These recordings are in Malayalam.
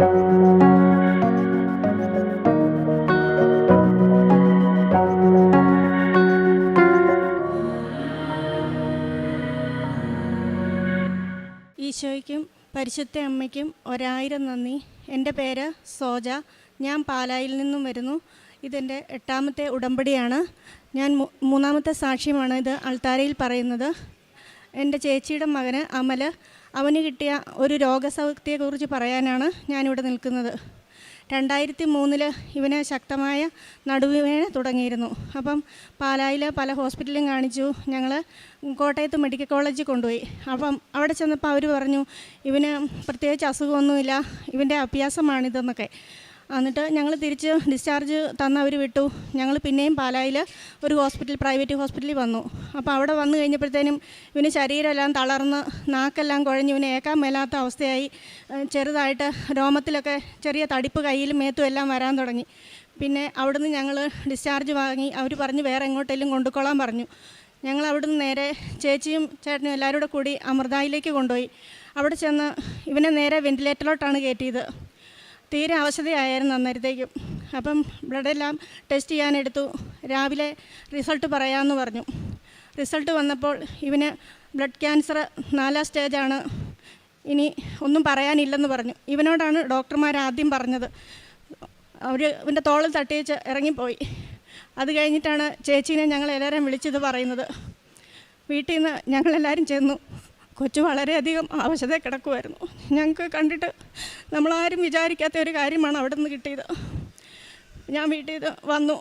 ഈശോയ്ക്കും പരിശുദ്ധ അമ്മയ്ക്കും 1000 നന്ദി. എൻ്റെ പേര് സോജ. ഞാൻ പാലായിൽ നിന്നും വരുന്നു. ഇതെൻ്റെ 8ാമത്തെ ഉടമ്പടിയാണ്. ഞാൻ 3ാമത്തെ സാക്ഷ്യമാണ് ഇത് അൾത്താരയിൽ പറയുന്നത്. എൻ്റെ ചേച്ചിയുടെ മകന് അമൽ, അവന് കിട്ടിയ ഒരു രോഗസൗഖ്യത്തെക്കുറിച്ച് പറയാനാണ് ഞാനിവിടെ നിൽക്കുന്നത്. 2003 ഇവന് ശക്തമായ നടുവേദന തുടങ്ങിയിരുന്നു. അപ്പം പാലായിൽ പല ഹോസ്പിറ്റലിലും കാണിച്ചു. ഞങ്ങൾ കോട്ടയത്ത് മെഡിക്കൽ കോളേജിൽ കൊണ്ടുപോയി. അപ്പം അവിടെ ചെന്നപ്പോൾ അവർ പറഞ്ഞു ഇവന് പ്രത്യേകിച്ച് അസുഖമൊന്നുമില്ല, ഇവൻ്റെ അഭ്യാസമാണിതെന്നൊക്കെ. എന്നിട്ട് ഞങ്ങൾ തിരിച്ച് ഡിസ്ചാർജ് തന്ന് അവർ വിട്ടു. ഞങ്ങൾ പിന്നെയും പാലായിൽ ഒരു പ്രൈവറ്റ് ഹോസ്പിറ്റലിൽ വന്നു. അപ്പോൾ അവിടെ വന്നു കഴിഞ്ഞപ്പോഴത്തേനും ഇവന് ശരീരമെല്ലാം തളർന്ന് നാക്കെല്ലാം കുഴഞ്ഞ് ഇവന് ഏക്കാൻ മേലാത്ത അവസ്ഥയായി. ചെറുതായിട്ട് രോമത്തിലൊക്കെ ചെറിയ തടിപ്പ് കയ്യിലും മേത്തും എല്ലാം വരാൻ തുടങ്ങി. പിന്നെ അവിടുന്ന് ഞങ്ങൾ ഡിസ്ചാർജ് വാങ്ങി. അവർ പറഞ്ഞ് വേറെ എങ്ങോട്ടെങ്കിലും കൊണ്ടുകൊള്ളാൻ പറഞ്ഞു. ഞങ്ങൾ അവിടുന്ന് നേരെ ചേച്ചിയും ചേട്ടനും എല്ലാവരും കൂടി അമൃതായിലേക്ക് കൊണ്ടുപോയി. അവിടെ ചെന്ന് ഇവനെ നേരെ വെൻറ്റിലേറ്ററിലോട്ടാണ് കയറ്റിയത്. തീരെ അവശതയായിരുന്നു അന്നേരത്തേക്കും. അപ്പം ബ്ലഡെല്ലാം ടെസ്റ്റ് ചെയ്യാനെടുത്തു. രാവിലെ റിസൾട്ട് പറയാമെന്ന് പറഞ്ഞു. റിസൾട്ട് വന്നപ്പോൾ ഇവന് ബ്ലഡ് ക്യാൻസർ 4ാം സ്റ്റേജാണ്, ഇനി ഒന്നും പറയാനില്ലെന്ന് പറഞ്ഞു. ഇവനോടാണ് ഡോക്ടർമാർ ആദ്യം പറഞ്ഞത്. ഇവൻ്റെ തോളിൽ തട്ടിച്ച് ഇറങ്ങിപ്പോയി. അത് കഴിഞ്ഞിട്ടാണ് ചേച്ചീനെ ഞങ്ങൾ എല്ലാവരെയും വിളിച്ചത് പറയുന്നത്. വീട്ടിൽ നിന്ന് ഞങ്ങളെല്ലാവരും ചെന്നു. കൊച്ചു വളരെയധികം അവശത കിടക്കുമായിരുന്നു. ഞങ്ങൾക്ക് കണ്ടിട്ട് നമ്മളാരും വിചാരിക്കാത്ത ഒരു കാര്യമാണ് അവിടെ നിന്ന് കിട്ടിയത്. ഞാൻ വീട്ടിൽ വന്നു.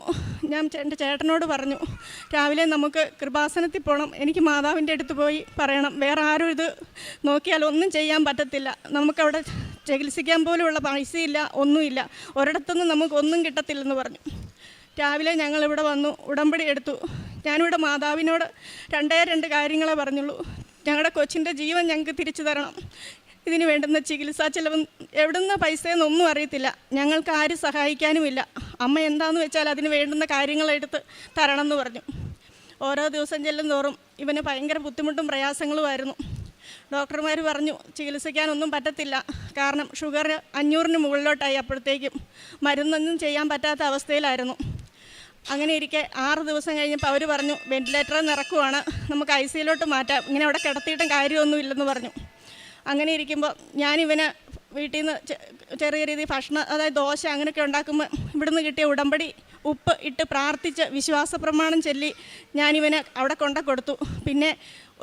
ഞാൻ എൻ്റെ ചേട്ടനോട് പറഞ്ഞു രാവിലെ നമുക്ക് കൃപാസനത്തിൽ പോകണം, എനിക്ക് മാതാവിൻ്റെ അടുത്ത് പോയി പറയണം, വേറെ ആരും ഇത് നോക്കിയാൽ ഒന്നും ചെയ്യാൻ പറ്റത്തില്ല, നമുക്കവിടെ ചികിത്സിക്കാൻ പോലുമുള്ള പൈസയില്ല, ഒന്നുമില്ല, ഒരിടത്തുനിന്ന് നമുക്കൊന്നും കിട്ടത്തില്ലെന്ന് പറഞ്ഞു. രാവിലെ ഞങ്ങളിവിടെ വന്നു, ഉടമ്പടി എടുത്തു. ഞാനിവിടെ മാതാവിനോട് 2 കാര്യങ്ങളെ പറഞ്ഞുള്ളൂ. ഞങ്ങളുടെ കൊച്ചിൻ്റെ ജീവൻ ഞങ്ങൾക്ക് തിരിച്ചു തരണം, ഇതിന് വേണ്ടുന്ന ചികിത്സാ ചിലവ് എവിടുന്ന പൈസയെന്നൊന്നും അറിയത്തില്ല, ഞങ്ങൾക്ക് ആരും സഹായിക്കാനുമില്ല, അമ്മ എന്താണെന്ന് വെച്ചാൽ അതിന് വേണ്ടുന്ന കാര്യങ്ങളെടുത്ത് തരണം എന്ന് പറഞ്ഞു. ഓരോ ദിവസം ചെല്ലും തോറും ഇവന് ഭയങ്കര ബുദ്ധിമുട്ടും പ്രയാസങ്ങളുമായിരുന്നു. ഡോക്ടർമാർ പറഞ്ഞു ചികിത്സിക്കാനൊന്നും പറ്റത്തില്ല, കാരണം ഷുഗർ 500-ന് മുകളിലോട്ടായി. അപ്പോഴത്തേക്കും മരുന്നൊന്നും ചെയ്യാൻ പറ്റാത്ത അവസ്ഥയിലായിരുന്നു. അങ്ങനെ ഇരിക്കെ 6 ദിവസം കഴിഞ്ഞപ്പോൾ അവർ പറഞ്ഞു വെൻറ്റിലേറ്ററിൽ നിറക്കുവാണ്, നമുക്ക് ICUലോട്ട് മാറ്റാം, ഇങ്ങനെ അവിടെ കിടത്തിയിട്ടും കാര്യമൊന്നുമില്ലെന്ന് പറഞ്ഞു. അങ്ങനെ ഇരിക്കുമ്പോൾ ഞാനിവന് വീട്ടിൽ നിന്ന് ചെറിയ രീതിയിൽ ഭക്ഷണം, അതായത് ദോശ അങ്ങനെയൊക്കെ ഉണ്ടാക്കുമ്പോൾ ഇവിടുന്ന് കിട്ടിയ ഉടമ്പടി ഉപ്പ് ഇട്ട് പ്രാർത്ഥിച്ച് വിശ്വാസ പ്രമാണം ചൊല്ലി ഞാനിവന് അവിടെ കൊടുത്തു. പിന്നെ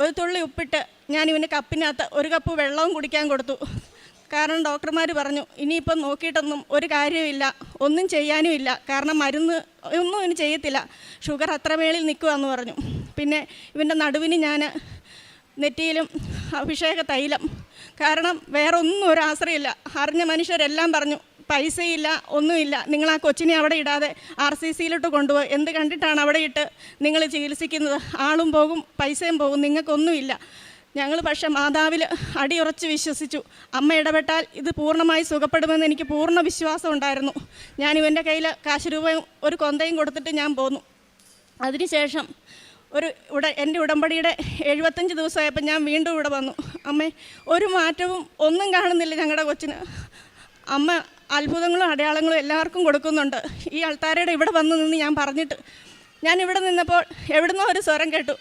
ഒരു തുള്ളി ഉപ്പിട്ട് ഞാനിവന് കപ്പിനകത്ത് 1 കപ്പ് വെള്ളവും കുടിക്കാൻ കൊടുത്തു. കാരണം ഡോക്ടർമാർ പറഞ്ഞു ഇനിയിപ്പം നോക്കിയിട്ടൊന്നും ഒരു കാര്യമില്ല, ഒന്നും ചെയ്യാനും ഇല്ല, കാരണം മരുന്ന് ഒന്നും ഇനി ചെയ്യത്തില്ല, ഷുഗർ അത്ര മേളിൽ നിൽക്കുകയെന്ന് പറഞ്ഞു. പിന്നെ ഇവൻ്റെ നടുവിന് ഞാൻ നെറ്റിയിലും അഭിഷേക തൈലം, കാരണം വേറെ ഒന്നും ഒരു ആശ്രയമില്ല. അറിഞ്ഞ മനുഷ്യരെല്ലാം പറഞ്ഞു പൈസയില്ല, ഒന്നുമില്ല, നിങ്ങൾ ആ കൊച്ചിനെ അവിടെ ഇടാതെ RCCയിലോട്ട് കൊണ്ടുപോയി, എന്ത് കണ്ടിട്ടാണ് അവിടെ ഇട്ട് നിങ്ങൾ ചികിത്സിക്കുന്നത്, ആളും പോകും പൈസയും പോകും, നിങ്ങൾക്കൊന്നുമില്ല. ഞങ്ങൾ പക്ഷേ മാതാവിൽ അടിയുറച്ച് വിശ്വസിച്ചു. അമ്മ ഇടപെട്ടാൽ ഇത് പൂർണ്ണമായി സുഖപ്പെടുമെന്ന് എനിക്ക് പൂർണ്ണ വിശ്വാസം ഉണ്ടായിരുന്നു. ഞാനിവൻ്റെ കയ്യിൽ കാശ് രൂപയും ഒരു കൊന്തയും കൊടുത്തിട്ട് ഞാൻ പോന്നു. അതിനുശേഷം എൻ്റെ ഉടമ്പടിയുടെ 75 ദിവസമായപ്പോൾ ഞാൻ വീണ്ടും ഇവിടെ വന്നു. അമ്മേ, ഒരു മാറ്റവും ഒന്നും കാണുന്നില്ല ഞങ്ങളുടെ കൊച്ചിന്. അമ്മ അത്ഭുതങ്ങളും അടയാളങ്ങളും എല്ലാവർക്കും കൊടുക്കുന്നുണ്ട്. ഈ അൾത്താരയുടെ ഇവിടെ വന്നു നിന്ന് ഞാൻ പറഞ്ഞിട്ട്, ഞാൻ ഇവിടെ നിന്നപ്പോൾ എവിടുന്നോ ഒരു സ്വരം കേട്ടു,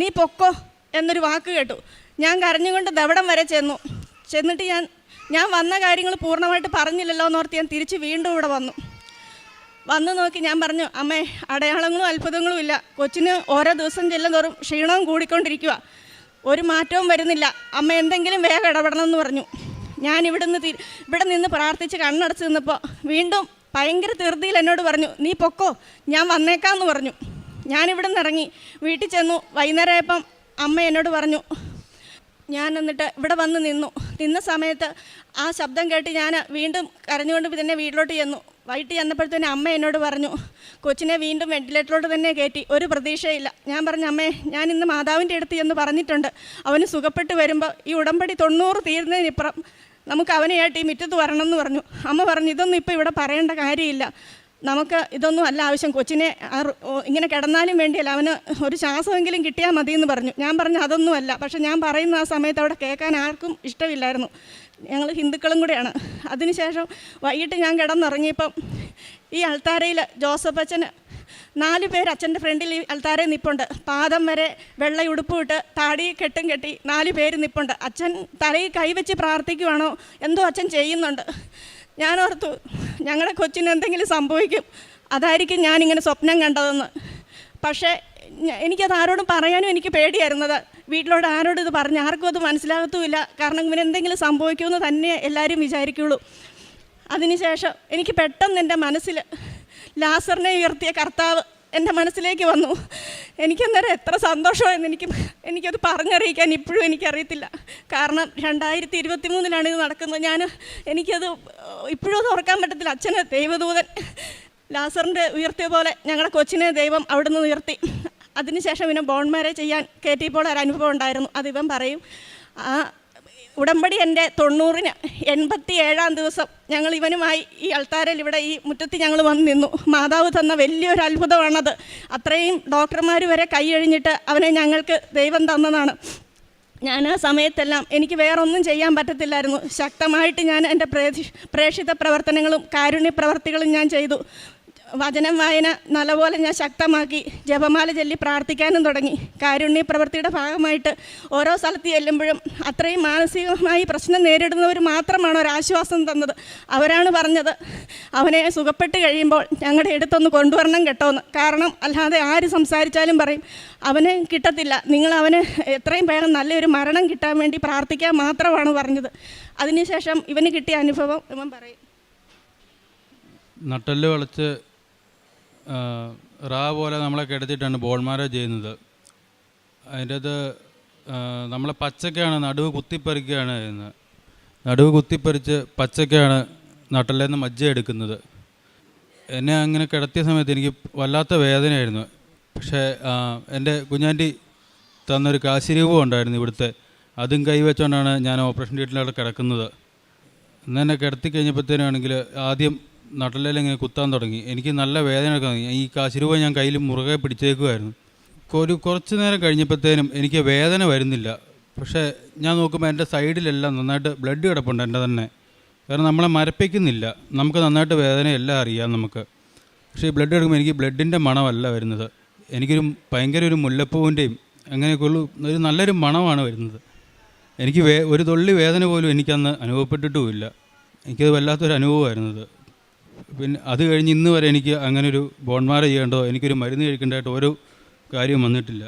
നീ പൊക്കോ എന്നൊരു വാക്ക് കേട്ടു. ഞാൻ കരഞ്ഞുകൊണ്ട് ദവിടം വരെ ചെന്നിട്ട് ഞാൻ വന്ന കാര്യങ്ങൾ പൂർണ്ണമായിട്ട് പറഞ്ഞില്ലല്ലോ എന്നോർത്ത് ഞാൻ തിരിച്ച് വീണ്ടും ഇവിടെ വന്നു നോക്കി. ഞാൻ പറഞ്ഞു അമ്മേ, അടയാളങ്ങളും അത്ഭുതങ്ങളും ഇല്ല, കൊച്ചിന് ഓരോ ദിവസം ചെല്ലുന്തോറും ക്ഷീണവും കൂടിക്കൊണ്ടിരിക്കുക, ഒരു മാറ്റവും വരുന്നില്ല, അമ്മ എന്തെങ്കിലും വേഗം ഇടപെടണമെന്ന് പറഞ്ഞു. ഞാൻ ഇവിടെ നിന്ന് പ്രാർത്ഥിച്ച് കണ്ണടച്ച് നിന്നപ്പോൾ വീണ്ടും ഭയങ്കര ധൃതിയിൽ എന്നോട് പറഞ്ഞു നീ പൊക്കോ, ഞാൻ വന്നേക്കാമെന്ന് പറഞ്ഞു. ഞാനിവിടെ നിന്ന് ഇറങ്ങി വീട്ടിൽ ചെന്നു. വൈകുന്നേരമായപ്പം അമ്മ എന്നോട് പറഞ്ഞു. ഞാൻ എന്നിട്ട് ഇവിടെ വന്ന് നിന്ന സമയത്ത് ആ ശബ്ദം കേട്ട് ഞാൻ വീണ്ടും കരഞ്ഞുകൊണ്ട് തന്നെ വീട്ടിലോട്ട് ചെന്നു. വൈകിട്ട് ചെന്നപ്പോഴത്തേനും അമ്മ എന്നോട് പറഞ്ഞു കൊച്ചിനെ വീണ്ടും വെൻറ്റിലേറ്ററിലോട്ട് തന്നെ കയറ്റി, ഒരു പ്രതീക്ഷയില്ല. ഞാൻ പറഞ്ഞു അമ്മേ, ഞാൻ ഇന്ന് മാതാവിൻ്റെ അടുത്ത് എന്ന് പറഞ്ഞിട്ടുണ്ട്, അവന് സുഖപ്പെട്ട് വരുമ്പോൾ ഈ ഉടമ്പടി 90 തീരുന്നതിനിപ്പുറം നമുക്ക് അവനെയായിട്ട് ഈ മുറ്റത്ത് വരണം എന്ന് പറഞ്ഞു. അമ്മ പറഞ്ഞു ഇതൊന്നും ഇപ്പോൾ ഇവിടെ പറയേണ്ട കാര്യമില്ല, നമുക്ക് ഇതൊന്നും അല്ല ആവശ്യം, കൊച്ചിനെ ഇങ്ങനെ കിടന്നാലും വേണ്ടിയല്ല, അവന് ഒരു ശ്വാസമെങ്കിലും കിട്ടിയാൽ മതിയെന്ന് പറഞ്ഞു. ഞാൻ പറഞ്ഞു അതൊന്നുമല്ല. പക്ഷെ ഞാൻ പറയുന്ന ആ സമയത്ത് അവിടെ കേൾക്കാൻ ആർക്കും ഇഷ്ടമില്ലായിരുന്നു. ഞങ്ങൾ ഹിന്ദുക്കളും കൂടെയാണ്. അതിനുശേഷം വൈകിട്ട് ഞാൻ കിടന്നുറങ്ങിയപ്പം ഈ അൾത്താരയിൽ ജോസഫ് അച്ഛന് 4 പേര് അച്ഛൻ്റെ ഫ്രണ്ടിൽ ഈ അൾത്താരയിൽ നിൽപ്പുണ്ട്. പാദം വരെ വെള്ള ഉടുപ്പ് ഇട്ട് താടി കെട്ടും കെട്ടി 4 പേര് നിൽപ്പുണ്ട്. അച്ഛൻ തലയിൽ കൈവച്ച് പ്രാർത്ഥിക്കുവാണോ എന്തോ അച്ഛൻ ചെയ്യുന്നുണ്ട്. ഞാനോർത്തു ഞങ്ങളുടെ കൊച്ചിന് എന്തെങ്കിലും സംഭവിക്കും, അതായിരിക്കും ഞാനിങ്ങനെ സ്വപ്നം കണ്ടതെന്ന്. പക്ഷേ എനിക്കത് ആരോടും പറയാനും എനിക്ക് പേടിയായിരുന്നത്. വീട്ടിലോട് ആരോടും ഇത് പറഞ്ഞ് ആർക്കും അത് മനസ്സിലാകത്തുമില്ല. കാരണം ഇവനെന്തെങ്കിലും സംഭവിക്കുമെന്ന് തന്നെ എല്ലാവരും വിചാരിക്കുള്ളൂ. അതിനുശേഷം എനിക്ക് പെട്ടെന്ന് എൻ്റെ മനസ്സിൽ ലാസറിനെ ഉയർത്തിയ കർത്താവ് എൻ്റെ മനസ്സിലേക്ക് വന്നു. എനിക്കന്നേരം എത്ര സന്തോഷമായെന്ന് എനിക്കത് പറഞ്ഞറിയിക്കാൻ ഇപ്പോഴും എനിക്കറിയത്തില്ല. കാരണം 2023 ഇത് നടക്കുന്നത്. എനിക്കത് ഇപ്പോഴും അത് ഓർക്കാൻ പറ്റത്തില്ല. അച്ഛന് ദൈവദൂതൻ ലാസറിൻ്റെ ഉയർത്തിയ പോലെ ഞങ്ങളുടെ കൊച്ചിനെ ദൈവം അവിടുന്ന് ഉയർത്തി. അതിനുശേഷം ഇവനെ ബോൺ മാരേജ് ചെയ്യാൻ കയറ്റിയപ്പോൾ ഒരു അനുഭവം ഉണ്ടായിരുന്നു. അതിവൻ പറയും. ആ ഉടമ്പടി എൻ്റെ 90-ന് 87-ാം ദിവസം ഞങ്ങൾ ഇവനുമായി ഈ അൾത്താരയിൽ ഇവിടെ ഈ മുറ്റത്ത് ഞങ്ങൾ വന്ന് നിന്നു. മാതാവ് തന്ന വലിയൊരു അത്ഭുതമാണത്. അത്രയും ഡോക്ടർമാർ വരെ കൈയഴിഞ്ഞിട്ട് അവനെ ഞങ്ങൾക്ക് ദൈവം തന്നതാണ്. ഞാൻ ആ സമയത്തെല്ലാം എനിക്ക് വേറൊന്നും ചെയ്യാൻ പറ്റത്തില്ലായിരുന്നു. ശക്തമായിട്ട് ഞാൻ എൻ്റെ പ്രേക്ഷിത പ്രവർത്തനങ്ങളും കാരുണ്യ പ്രവർത്തികളും ഞാൻ ചെയ്തു. വചനം വായന നല്ലപോലെ ഞാൻ ശക്തമാക്കി. ജപമാല ചൊല്ലി പ്രാർത്ഥിക്കാനും തുടങ്ങി. കാരുണ്യ പ്രവൃത്തിയുടെ ഭാഗമായിട്ട് ഓരോ സ്ഥലത്ത് ചെല്ലുമ്പോഴും അത്രയും മാനസികമായി പ്രശ്നം നേരിടുന്നവർ മാത്രമാണ് ഒരാശ്വാസം തന്നത്. അവരാണ് പറഞ്ഞത് അവനെ സുഖപ്പെട്ട് കഴിയുമ്പോൾ ഞങ്ങളുടെ അടുത്തൊന്ന് കൊണ്ടുവരണം കേട്ടോന്ന്. കാരണം അല്ലാതെ ആര് സംസാരിച്ചാലും പറയും അവന് കിട്ടത്തില്ല, നിങ്ങൾ അവന് എത്രയും വേഗം നല്ലൊരു മരണം കിട്ടാൻ വേണ്ടി പ്രാർത്ഥിക്കാൻ മാത്രമാണ് പറഞ്ഞത്. അതിനുശേഷം ഇവന് കിട്ടിയ അനുഭവം ഇവൻ പറയും. നട്ടെല്ല് വളച്ച് പോലെ നമ്മളെ കിടത്തിയിട്ടാണ് ബോൺ മാരേജ് ചെയ്യുന്നത്. അതിൻ്റെ അത് നമ്മളെ പച്ചക്കാണ് നടുവ് കുത്തിപ്പറിക്കുകയാണ് ചെയ്യുന്നത്. നടുവ് കുത്തിപ്പറിച്ച് പച്ചക്കാണ് നട്ടെല്ലിൽ നിന്ന് മജ്ജ എടുക്കുന്നത്. എന്നെ അങ്ങനെ കിടത്തിയ സമയത്ത് എനിക്ക് വല്ലാത്ത വേദനയായിരുന്നു. പക്ഷേ എൻ്റെ കുഞ്ഞാൻ്റി തന്നൊരു കാശിരൂപം ഉണ്ടായിരുന്നു ഇവിടുത്തെ. അതും കൈവച്ചുകൊണ്ടാണ് ഞാൻ ഓപ്പറേഷൻ തിയേറ്ററിലവിടെ കിടക്കുന്നത്. ഇന്ന് എന്നെ കിടത്തി കഴിഞ്ഞപ്പോഴത്തേനാണെങ്കിൽ ആദ്യം നട്ടെല്ലിൽ ഇങ്ങനെ കുത്താൻ തുടങ്ങി. എനിക്ക് നല്ല വേദന എടുക്കാൻ തുടങ്ങി. ഈ കാശിരൂപ ഞാൻ കയ്യിൽ മുറുകെ പിടിച്ചേക്കുമായിരുന്നു. കുറച്ച് നേരം കഴിഞ്ഞപ്പോഴത്തേനും എനിക്ക് വേദന വരുന്നില്ല. പക്ഷേ ഞാൻ നോക്കുമ്പോൾ എൻ്റെ സൈഡിലെല്ലാം നന്നായിട്ട് ബ്ലഡ് കിടപ്പുണ്ട് എൻ്റെ തന്നെ. കാരണം നമ്മളെ മരപ്പിക്കുന്നില്ല, നമുക്ക് നന്നായിട്ട് വേദനയെല്ലാം അറിയാം നമുക്ക്. പക്ഷേ ഈ ബ്ലഡ് എടുക്കുമ്പോൾ എനിക്ക് ബ്ലഡിൻ്റെ മണമല്ല വരുന്നത്. എനിക്കൊരു ഭയങ്കര ഒരു മുല്ലപ്പൂവിൻ്റെയും അങ്ങനെയൊക്കെയുള്ള ഒരു നല്ലൊരു മണമാണ് വരുന്നത്. എനിക്ക് ഒരു തുള്ളി വേദന പോലും എനിക്കന്ന് അനുഭവപ്പെട്ടിട്ടുമില്ല. എനിക്കത് വല്ലാത്തൊരു അനുഭവമായിരുന്നത്. പിന്നെ അത് കഴിഞ്ഞ് ഇന്ന് വരെ എനിക്ക് അങ്ങനൊരു ബോൺ മാരേജ് ചെയ്യേണ്ടോ എനിക്കൊരു മരുന്ന് കഴിക്കേണ്ടതായിട്ട് ഓരോ കാര്യവും വന്നിട്ടില്ല.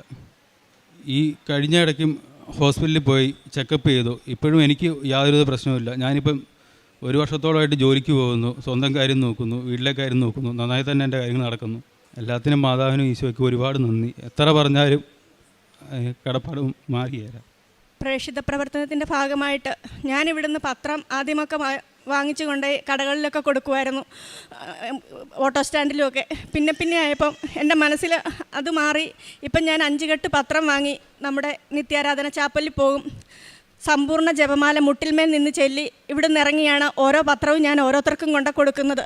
ഈ കഴിഞ്ഞ ഇടയ്ക്കും ഹോസ്പിറ്റലിൽ പോയി ചെക്കപ്പ് ചെയ്തു. ഇപ്പോഴും എനിക്ക് യാതൊരുവിധ പ്രശ്നവുമില്ല. ഞാനിപ്പം 1 വർഷത്തോളമായിട്ട് ജോലിക്ക് പോകുന്നു, സ്വന്തം കാര്യം നോക്കുന്നു, വീട്ടിലെ കാര്യം നോക്കുന്നു, നന്നായി തന്നെ എൻ്റെ കാര്യങ്ങൾ നടക്കുന്നു. എല്ലാത്തിനും മാതാവിനും ഈശോയ്ക്കും ഒരുപാട് നന്ദി. എത്ര പറഞ്ഞാലും കടപ്പാടും മാറിയേരാ. പ്രേക്ഷിത പ്രവർത്തനത്തിൻ്റെ ഭാഗമായിട്ട് ഞാനിവിടുന്ന് പത്രം ആദ്യമൊക്കെ വാങ്ങിച്ചു കൊണ്ട് കടകളിലൊക്കെ കൊടുക്കുമായിരുന്നു, ഓട്ടോ സ്റ്റാൻഡിലുമൊക്കെ. പിന്നെ ആയപ്പം എൻ്റെ മനസ്സിൽ അത് മാറി. ഇപ്പം ഞാൻ 5 കെട്ട് പത്രം വാങ്ങി നമ്മുടെ നിത്യാരാധന ചാപ്പലിൽ പോകും. സമ്പൂർണ്ണ ജപമാല മുട്ടിൽമേൽ നിന്ന് ചൊല്ലി ഇവിടുന്ന് ഇറങ്ങിയാണ് ഓരോ പത്രവും ഞാൻ ഓരോരുത്തർക്കും കൊണ്ട് കൊടുക്കുന്നത്.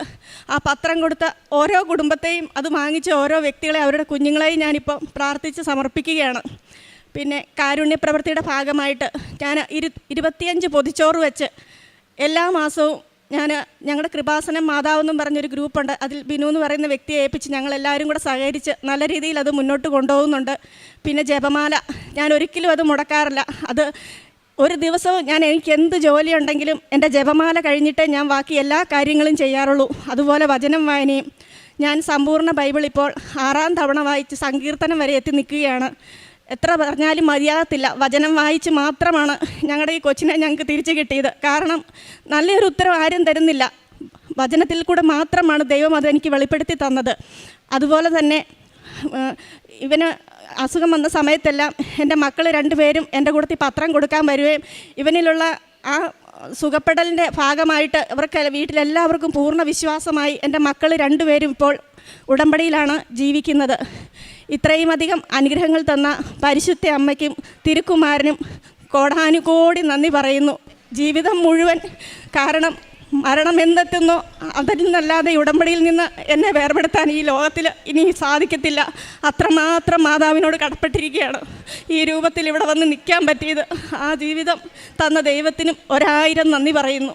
ആ പത്രം കൊടുത്ത ഓരോ കുടുംബത്തെയും അത് വാങ്ങിച്ച ഓരോ വ്യക്തികളെ അവരുടെ കുഞ്ഞുങ്ങളെയും ഞാനിപ്പോൾ പ്രാർത്ഥിച്ച് സമർപ്പിക്കുകയാണ്. പിന്നെ കാരുണ്യ പ്രവൃത്തിയുടെ ഭാഗമായിട്ട് ഞാൻ 25 പൊതിച്ചോറ് വെച്ച് എല്ലാ മാസവും ഞങ്ങളുടെ കൃപാസനം മാതാവെന്നും പറഞ്ഞൊരു ഗ്രൂപ്പുണ്ട്. അതിൽ ബിനു എന്ന് പറയുന്ന വ്യക്തിയെ ഏൽപ്പിച്ച് ഞങ്ങളെല്ലാവരും കൂടെ സഹകരിച്ച് നല്ല രീതിയിൽ അത് മുന്നോട്ട് കൊണ്ടുപോകുന്നുണ്ട്. പിന്നെ ജപമാല ഞാൻ ഒരിക്കലും അത് മുടക്കാറില്ല. അത് ഒരു ദിവസവും എനിക്ക് എന്ത് ജോലിയുണ്ടെങ്കിലും എൻ്റെ ജപമാല കഴിഞ്ഞിട്ടേ ഞാൻ ബാക്കി എല്ലാ കാര്യങ്ങളും ചെയ്യാറുള്ളൂ. അതുപോലെ വചനം വായനയും ഞാൻ സമ്പൂർണ്ണ ബൈബിൾ ഇപ്പോൾ 6ാം തവണ വായിച്ച് സങ്കീർത്തനം വരെ എത്തി നിൽക്കുകയാണ്. എത്ര പറഞ്ഞാലും മതിയാകത്തില്ല. വചനം വായിച്ച് മാത്രമാണ് ഞങ്ങളുടെ ഈ കൊച്ചിനെ ഞങ്ങൾക്ക് തിരിച്ചു കിട്ടിയത്. കാരണം നല്ലൊരു ഉത്തരം ആരും തരുന്നില്ല, വചനത്തിൽ കൂടെ മാത്രമാണ് ദൈവം അതെനിക്ക് വെളിപ്പെടുത്തി തന്നത്. അതുപോലെ തന്നെ ഇവന് അസുഖം വന്ന സമയത്തെല്ലാം എൻ്റെ മക്കൾ 2 പേരും എൻ്റെ കൂട്ടത്തിൽ പത്രം കൊടുക്കാൻ വരികയും ഇവനിലുള്ള ആ സുഖപ്പെടലിൻ്റെ ഭാഗമായിട്ട് ഇവർക്ക് വീട്ടിലെല്ലാവർക്കും പൂർണ്ണ വിശ്വാസമായി. എൻ്റെ മക്കൾ 2 പേരും ഇപ്പോൾ ഉടമ്പടിയിലാണ് ജീവിക്കുന്നത്. ഇത്രയും അധികം അനുഗ്രഹങ്ങൾ തന്ന പരിശുദ്ധ അമ്മയ്ക്കും തിരുക്കുമാരനും കോടാനുകോടി നന്ദി പറയുന്നു ജീവിതം മുഴുവൻ. കാരണം മരണം എന്തെത്തുന്നോ അതിൽ നിന്നല്ലാതെ ഈ ഉടമ്പടിയിൽ നിന്ന് എന്നെ വേർപെടുത്താൻ ഈ ലോകത്തിൽ ഇനി സാധിക്കത്തില്ല. അത്രമാത്രം മാതാവിനോട് കടപ്പെട്ടിരിക്കുകയാണ്. ഈ രൂപത്തിൽ ഇവിടെ വന്ന് നിൽക്കാൻ പറ്റിയത് ആ ജീവിതം തന്ന ദൈവത്തിനും 1000 നന്ദി പറയുന്നു.